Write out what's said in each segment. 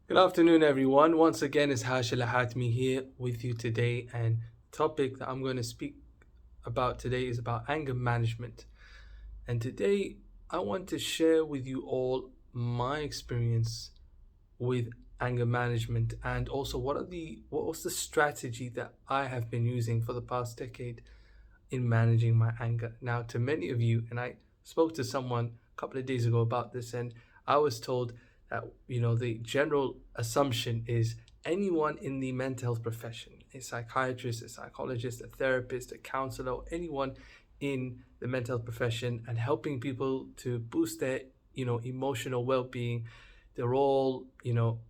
Good afternoon, everyone. Once again, it's Hashil Hatmi here with you today. And the topic that I'm going to speak about today is about anger management. And today, I want to share with you all my experience with anger management and also what was the strategy that I have been using for the past decade in managing my anger. Now, to many of you, and I spoke to someone a couple of days ago about this, and I was told that the general assumption is anyone in the mental health profession, a psychiatrist, a psychologist, a therapist, a counselor, anyone in the mental health profession and helping people to boost their emotional well-being, they're all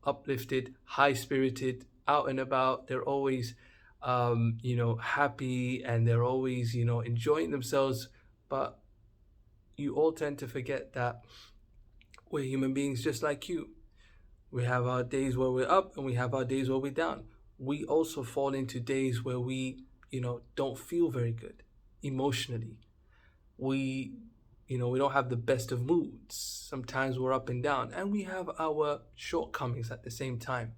uplifted, high spirited, out and about. They're always happy, and they're always, enjoying themselves. But you all tend to forget that we're human beings just like you. We have our days where we're up and we have our days where we're down. We also fall into days where we, don't feel very good emotionally. We, we don't have the best of moods. Sometimes we're up and down, and we have our shortcomings at the same time.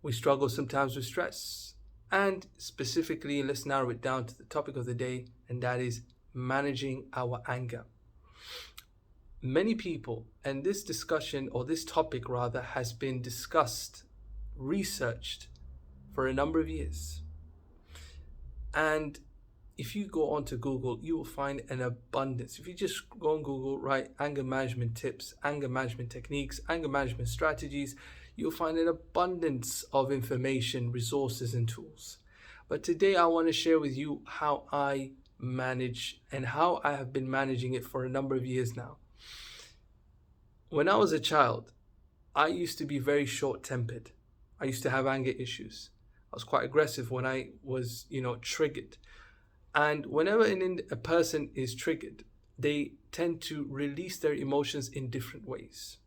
We struggle sometimes with stress. And specifically, let's narrow it down to the topic of the day, and that is managing our anger. Many people, and this discussion, or this topic rather, has been discussed, researched for a number of years. And if you go onto Google, you will find an abundance. If you just go on Google, write anger management tips, anger management techniques, anger management strategies, you'll find an abundance of information, resources, and tools. But today I want to share with you how I manage and how I have been managing it for a number of years now. When I was a child, I used to be very short-tempered. I used to have anger issues. I was quite aggressive when I was, triggered. And whenever a person is triggered, they tend to release their emotions in different ways,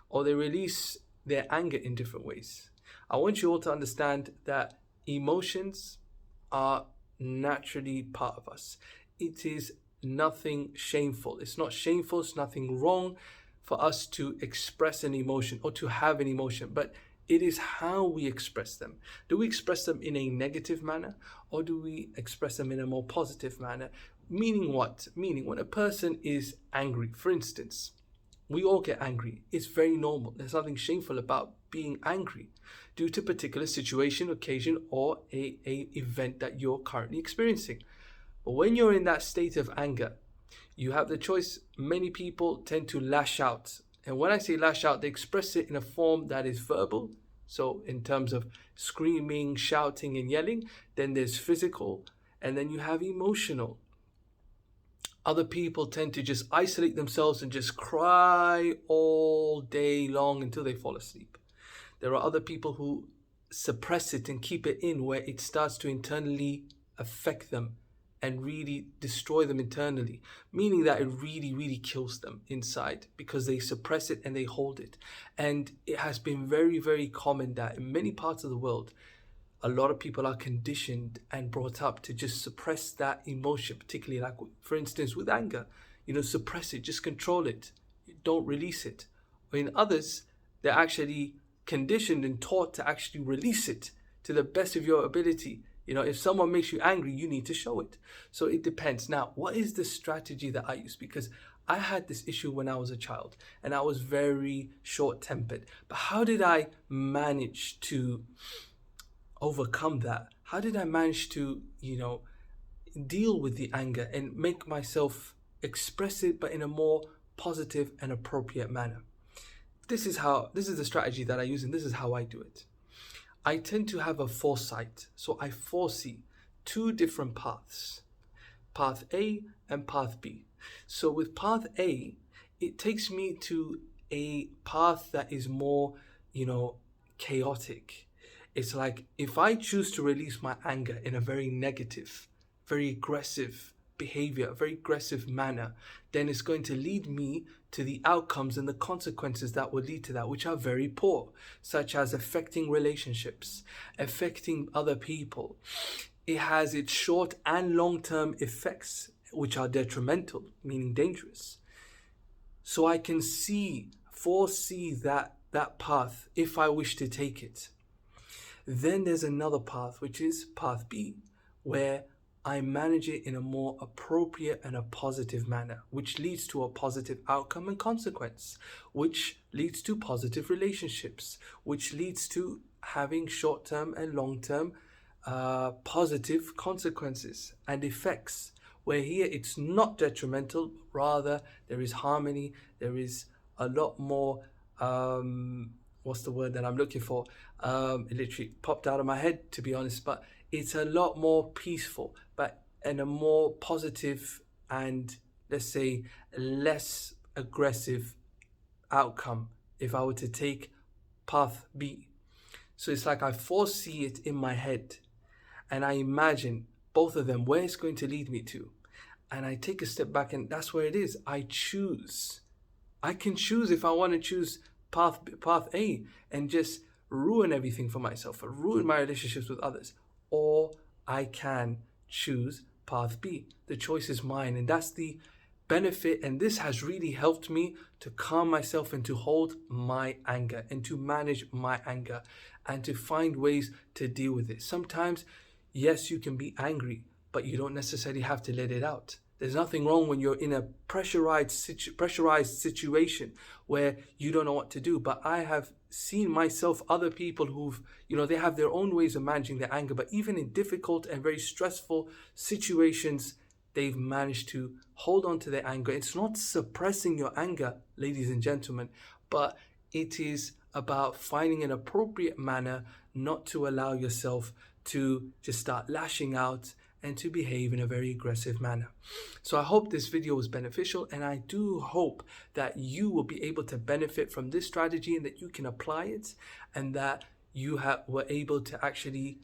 or they release their anger in different ways. I want you all to understand that emotions are naturally part of us. It is nothing shameful. It's not shameful, it's nothing wrong for us to express an emotion or to have an emotion, but it is how we express them. Do we express them in a negative manner, or do we express them in a more positive manner? Meaning what? Meaning when a person is angry, for instance, we all get angry. It's very normal. There's nothing shameful about being angry due to a particular situation, occasion, or a event that you're currently experiencing. But when you're in that state of anger, you have the choice. Many people tend to lash out. And when I say lash out, they express it in a form that is verbal. So in terms of screaming, shouting, and yelling, then there's physical, and then you have emotional. Other people tend to just isolate themselves and just cry all day long until they fall asleep. There are other people who suppress it and keep it in, where it starts to internally affect them and really destroy them internally, meaning that it really, really kills them inside because they suppress it and they hold it. And it has been very, very common that in many parts of the world, a lot of people are conditioned and brought up to just suppress that emotion, particularly like, for instance, with anger, suppress it, just control it, don't release it. Or in others, they're actually conditioned and taught to actually release it to the best of your ability. If someone makes you angry, you need to show it. So it depends. Now, what is the strategy that I use? Because I had this issue when I was a child and I was very short-tempered. But how did I manage to overcome that? How did I manage to, deal with the anger and make myself express it, but in a more positive and appropriate manner? This is the strategy that I use, and this is how I do it. I tend to have a foresight. So I foresee two different paths, path A and path B. So with path A, it takes me to a path that is more, chaotic. It's like if I choose to release my anger in a very negative, very aggressive behavior, a very aggressive manner, then it's going to lead me to the outcomes and the consequences that will lead to that, which are very poor, such as affecting relationships, affecting other people. It has its short and long-term effects, which are detrimental, meaning dangerous. So I can foresee that that path if I wish to take it. Then there's another path, which is path B, where I manage it in a more appropriate and a positive manner, which leads to a positive outcome and consequence, which leads to positive relationships, which leads to having short-term and long-term positive consequences and effects, where here it's not detrimental, rather there is harmony, there is a lot more, what's the word that I'm looking for? It literally popped out of my head, to be honest, but it's a lot more peaceful, but in a more positive and, let's say, less aggressive outcome if I were to take path B. So it's like I foresee it in my head and I imagine both of them, where it's going to lead me to. And I take a step back and that's where it is. I choose. I can choose if I want to choose path A and just ruin everything for myself or ruin my relationships with others. Or I can choose path B. The choice is mine, and that's the benefit. And this has really helped me to calm myself and to hold my anger and to manage my anger and to find ways to deal with it. Sometimes, yes, you can be angry, but you don't necessarily have to let it out. There's nothing wrong when you're in a pressurized situation where you don't know what to do. But I have seen myself, other people who've, they have their own ways of managing their anger. But even in difficult and very stressful situations, they've managed to hold on to their anger. It's not suppressing your anger, ladies and gentlemen, but it is about finding an appropriate manner not to allow yourself to just start lashing out and to behave in a very aggressive manner. So I hope this video was beneficial, and I do hope that you will be able to benefit from this strategy and that you can apply it and that you were able to actually,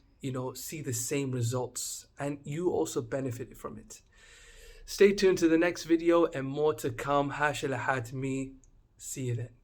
see the same results and you also benefited from it. Stay tuned to the next video and more to come. Hash al-Hatmi. See you then.